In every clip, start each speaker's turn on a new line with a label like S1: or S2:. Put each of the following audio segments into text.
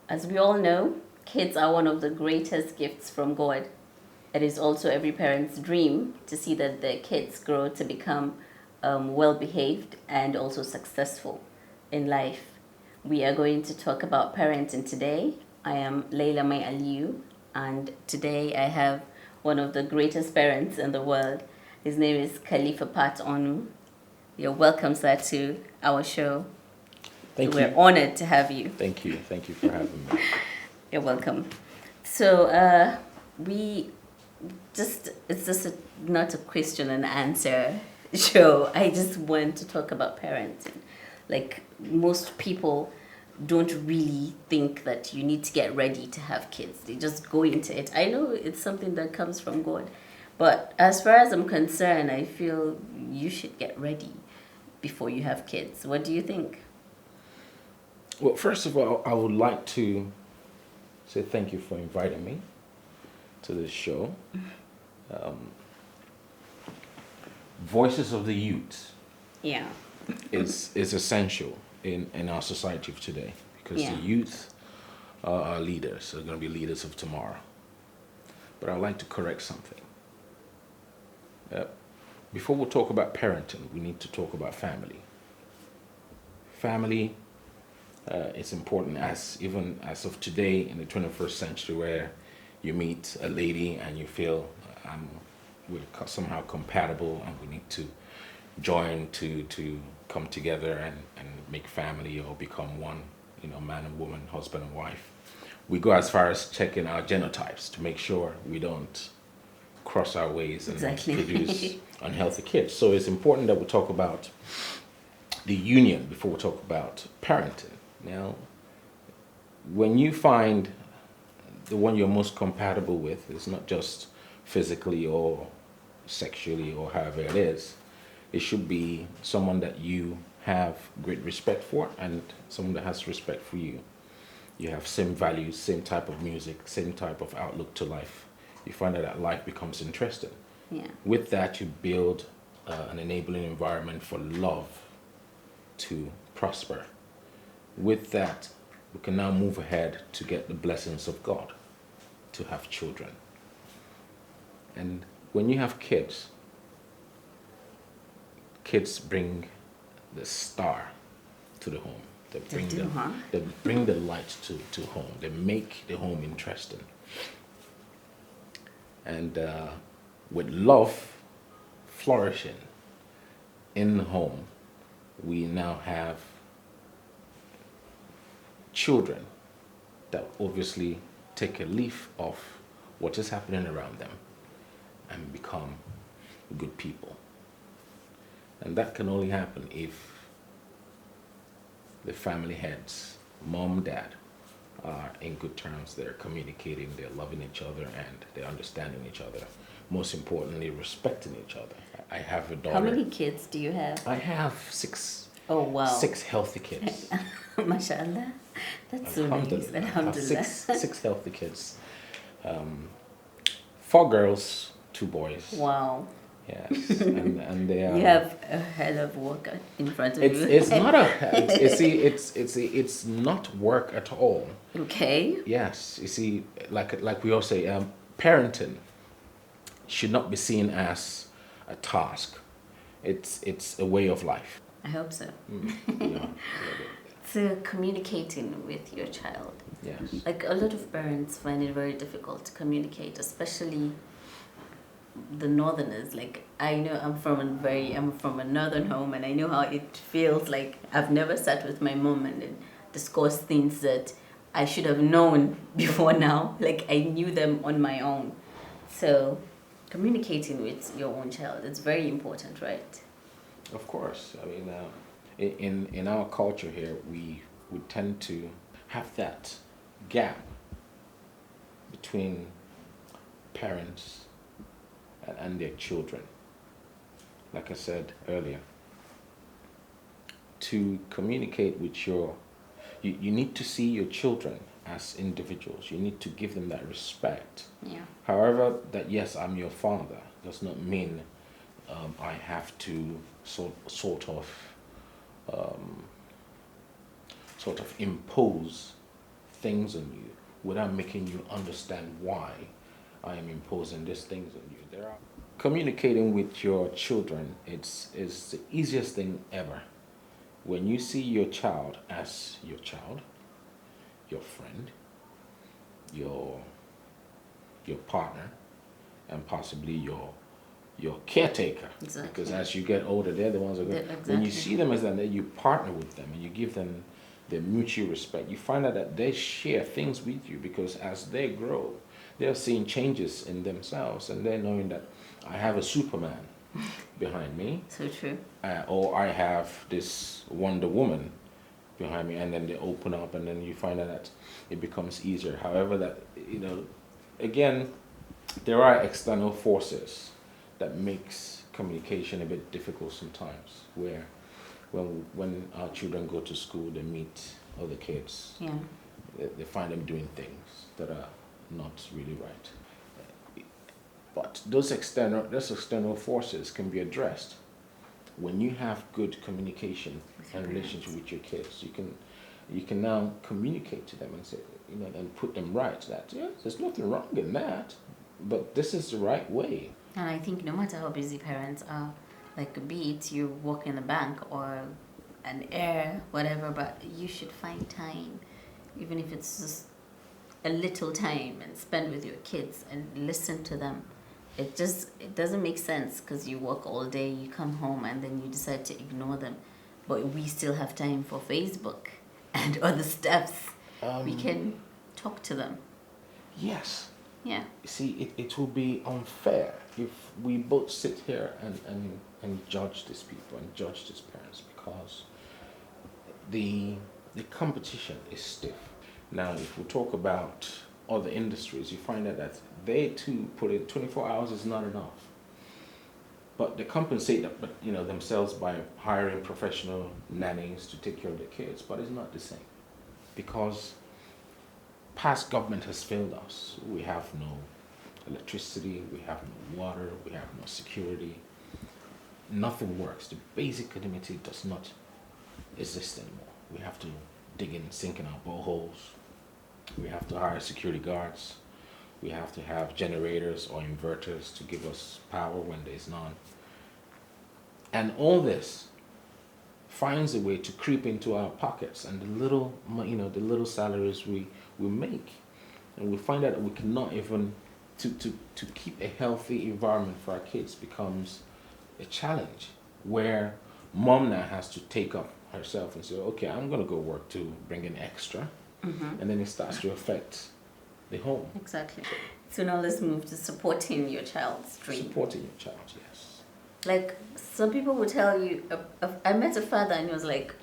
S1: As we all know, kids are one of the greatest gifts from God. It is also every parent's dream to see that their kids grow to become well behaved and also successful in life. We are going to talk about parenting today. I am Laylah, my Aliyu, and today I have one of the greatest parents in the world. His name is Khalifa Pat Onu. You're welcome, sir, to our show.
S2: Thank
S1: We're
S2: you.
S1: honored to have you.
S2: Thank you. Thank you for having me.
S1: You're welcome. So we it's just not a question and answer show. I just want to talk about parenting. Like most people don't really think that you need to get ready to have kids. They just go into it. I know it's something that comes from God. But as far as I'm concerned, I feel you should get ready before you have kids. What do you think?
S2: Well, first of all, I would like to say thank you for inviting me to this show. Voices of the youth
S1: Yeah.
S2: is essential in our society of today because
S1: Yeah.
S2: the youth are our leaders. They're going to be leaders of tomorrow. But I'd like to correct something. Before we talk about parenting, we need to talk about family. Family it's important even as of today in the 21st century where you meet a lady and you feel we're somehow compatible and we need to join to come together and make family or become one, man and woman, husband and wife. We go as far as checking our genotypes to make sure we don't cross our ways and
S1: Exactly.
S2: produce unhealthy kids. So it's important that we talk about the union before we talk about parenting. Now, when you find the one you're most compatible with, it's not just physically or sexually or however it is, it should be someone that you have great respect for and someone that has respect for you. You have same values, same type of music, same type of outlook to life. You find that life becomes interesting.
S1: Yeah.
S2: With that, you build an enabling environment for love to prosper. With that, we can now move ahead to get the blessings of God, to have children. And when you have kids, kids bring the star to the home. They bring the light to home. They make the home interesting. And with love flourishing in the home, we now have children that obviously take a leaf off what is happening around them and become good people. And that can only happen if the family heads, mom, dad, are in good terms. They're communicating, they're loving each other, and they're understanding each other. Most importantly, respecting each other. I have a daughter.
S1: How many kids do you have?
S2: I have six.
S1: Oh, wow.
S2: 6 healthy kids.
S1: MashaAllah. That's so nice.
S2: Alhamdulillah. I have
S1: Alhamdulillah.
S2: six healthy kids. 4 girls, 2 boys.
S1: Wow.
S2: Yes, and they are.
S1: You have a hell of work in front of you.
S2: It's not it's not work at all.
S1: Okay.
S2: Yes, you see, like we all say, parenting should not be seen as a task. It's a way of life.
S1: I hope so.
S2: Yeah.
S1: So communicating with your child.
S2: Yes.
S1: Like a lot of parents find it very difficult to communicate, especially the northerners. Like I know I'm from a northern home, and I know how it feels. Like I've never sat with my mom and discussed things that I should have known before now. Like I knew them on my own. So communicating with your own child, it's very important, right?
S2: Of course. I mean, in our culture here, we tend to have that gap between parents and their children. Like I said earlier, to communicate with you need to see your children as individuals. You need to give them that respect.
S1: Yeah.
S2: However, that yes, I'm your father does not mean I have to sort of impose things on you without making you understand why I am imposing these things on you. Communicating with your children, it's the easiest thing ever. When you see your child as your child, your friend, your partner, and possibly your caretaker.
S1: Exactly.
S2: Because as you get older, they're the ones that go.
S1: Exactly.
S2: When you see them as that, you partner with them and you give them the mutual respect. You find out that they share things with you because as they grow, they're seeing changes in themselves and they're knowing that I have a Superman behind me.
S1: So true.
S2: Or I have this Wonder Woman behind me, and then they open up and then you find out that it becomes easier. However, that, again, there are external forces that makes communication a bit difficult sometimes, where when our children go to school, they meet other kids.
S1: Yeah.
S2: They find them doing things that are not really right. But those external forces can be addressed when you have good communication and relationship with your kids. You can now communicate to them and say, and put them right, that there's nothing wrong in that, but this is the right way.
S1: And I think no matter how busy parents are, like be it you work in a bank or an air, whatever, but you should find time, even if it's just a little time, and spend with your kids and listen to them. It doesn't make sense because you work all day, you come home, and then you decide to ignore them. But we still have time for Facebook and other stuff. We can talk to them.
S2: Yes.
S1: Yeah.
S2: See, it will be unfair if we both sit here and judge these people and judge these parents, because the competition is stiff. Now, if we talk about other industries, you find out that they too put in 24 hours is not enough. But they compensate themselves by hiring professional nannies to take care of their kids, but it's not the same. Because past government has failed us. We have no electricity, we have no water, we have no security. Nothing works. The basic community does not exist anymore. We have to dig in, sink in our boreholes. We have to hire security guards. We have to have generators or inverters to give us power when there's none. And all this finds a way to creep into our pockets, and the little salaries we make, and we find out that we cannot even to keep a healthy environment for our kids becomes a challenge, where mom now has to take up herself and say, okay, I'm going to go work to bring in extra. Mm-hmm. And then it starts to affect the home.
S1: Exactly. So now let's move to supporting your child's dream.
S2: Supporting your child, yes.
S1: Like, some people will tell you, I met a father and he was like,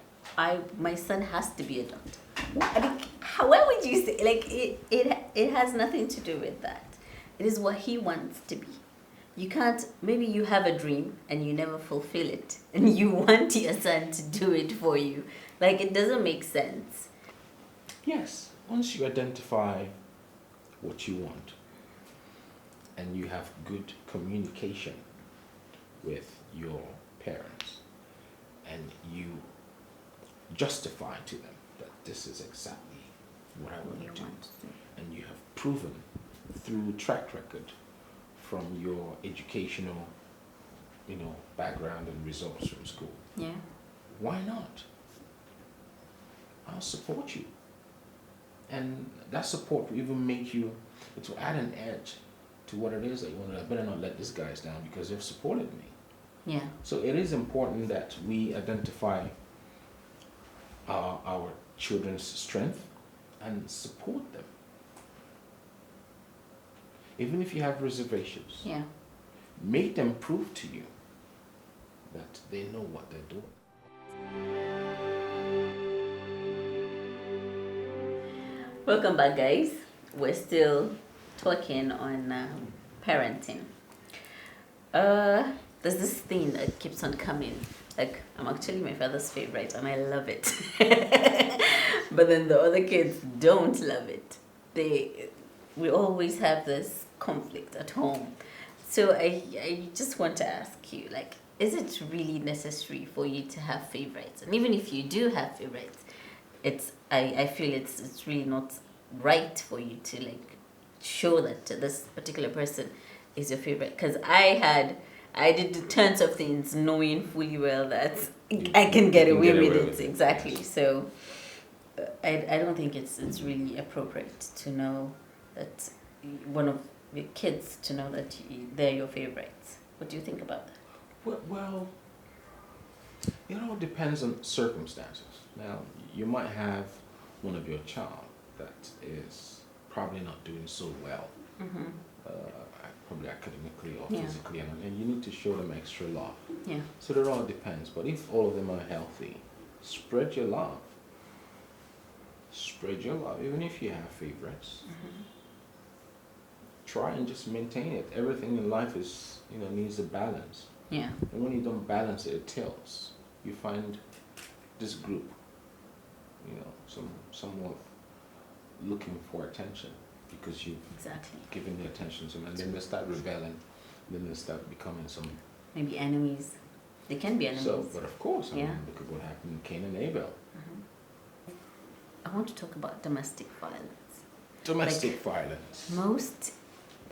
S1: my son has to be a doctor. I mean, why would you say, like, it has nothing to do with that. It is what he wants to be. You can't, maybe you have a dream and you never fulfill it, and you want your son to do it for you. Like, it doesn't make sense.
S2: Yes, once you identify what you want and you have good communication with your parents and you justify to them that this is exactly what I want to do, and you have proven through track record from your educational background and results from school, why not? I'll support you. And that support will even make you, it will add an edge to what it is that you want to. I better not let these guys down because they've supported me.
S1: Yeah.
S2: So it is important that we identify our children's strength and support them. Even if you have reservations, make them prove to you that they know what they're doing.
S1: Welcome back, guys. We're still talking on parenting. There's this thing that keeps on coming. Like, I'm actually my father's favorite and I love it. But then the other kids don't love it. We always have this conflict at home. So I just want to ask you, like, is it really necessary for you to have favorites? And even if you do have favorites, I feel it's really not right for you to like show that to this particular person is your favorite. Because I did tons of things knowing fully well that I can get away with it. Exactly.
S2: Yes.
S1: So I don't think it's really appropriate to know that one of your kids to know that they're your favorites. What do you think about that?
S2: Well, it depends on circumstances. Now, you might have one of your child that is probably not doing so well,
S1: Mm-hmm.
S2: uh, probably academically or
S1: Yeah.
S2: physically, and you need to show them extra love.
S1: Yeah.
S2: So it all depends. But if all of them are healthy, spread your love. Spread your love, even if you have favorites.
S1: Mm-hmm.
S2: Try and just maintain it. Everything in life is, needs a balance.
S1: Yeah.
S2: And when you don't balance it, it tilts. You find this group, somewhat looking for attention because you've
S1: Exactly.
S2: given the attention to them, and then they start rebelling, then they start becoming some.
S1: Maybe enemies. They can be enemies.
S2: So, but of course, I
S1: Yeah.
S2: mean, look at what happened in Cain and Abel.
S1: I want to talk about domestic violence.
S2: Domestic violence.
S1: Most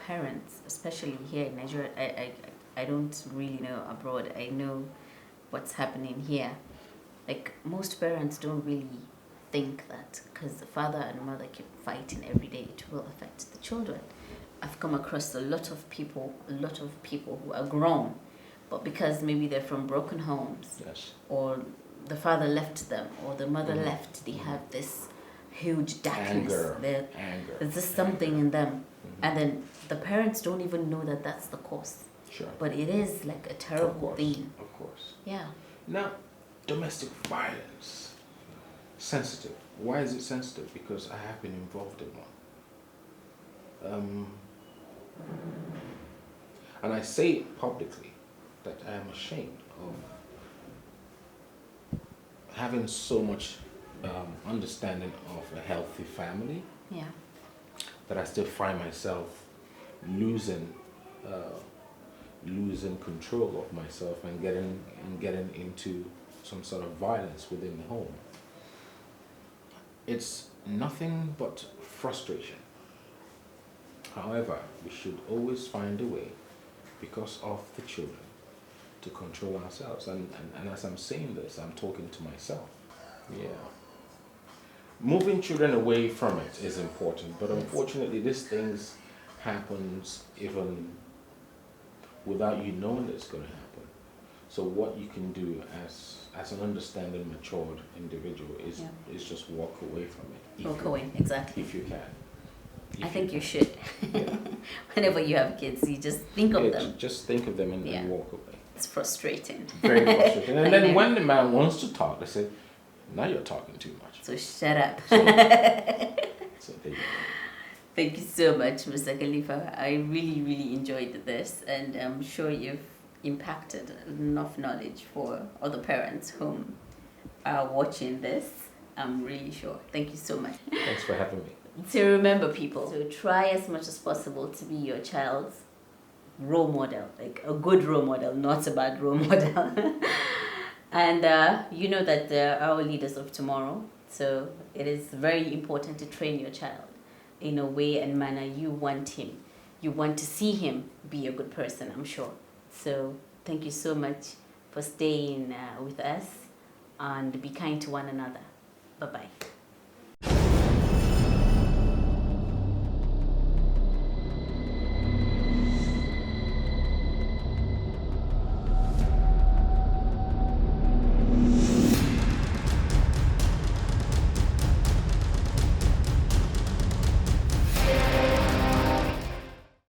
S1: parents, especially here in Nigeria, I don't really know abroad. I know what's happening here. Like most parents don't really think that because the father and mother keep fighting every day, it will affect the children. I've come across a lot of people who are grown, but because maybe they're from broken homes,
S2: Yes.
S1: or the father left them, or the mother
S2: Mhm.
S1: left, they have this huge darkness.
S2: Anger.
S1: There's just something in them.
S2: Mhm.
S1: And then the parents don't even know that that's the cause.
S2: Sure.
S1: But it is like a
S2: Of
S1: terrible
S2: course.
S1: thing.
S2: Of course.
S1: Yeah.
S2: Now, domestic violence. Sensitive. Why is it sensitive? Because I have been involved in one. And I say it publicly that I am ashamed of having so much understanding of a healthy family
S1: Yeah.
S2: that I still find myself losing control of myself and getting into some sort of violence within the home. It's nothing but frustration. However, we should always find a way, because of the children, to control ourselves. And as I'm saying this, I'm talking to myself. Yeah. Moving children away from it is important, but unfortunately, these things happens even without you knowing it's going to happen. So what you can do as an understanding, matured individual is just walk away from it.
S1: Walk away, exactly.
S2: If you can.
S1: I think you should.
S2: Yeah.
S1: Whenever you have kids, you just think of them.
S2: Just think of them and
S1: Yeah.
S2: walk away.
S1: It's frustrating.
S2: Very frustrating. And then when the man wants to talk, they say, now you're talking too much.
S1: So shut up.
S2: So there you go.
S1: Thank you so much, Mr. Khalifa. I really, really enjoyed this, and I'm sure you've impacted enough knowledge for other parents whom are watching this. I'm really sure. Thank you so much.
S2: Thanks for having me.
S1: So remember, people, so try as much as possible to be your child's role model, like a good role model, not a bad role model. And you know that they're our leaders of tomorrow, so it is very important to train your child in a way and manner you want to see him be a good person, I'm sure. So thank you so much for staying with us, and be kind to one another. Bye-bye.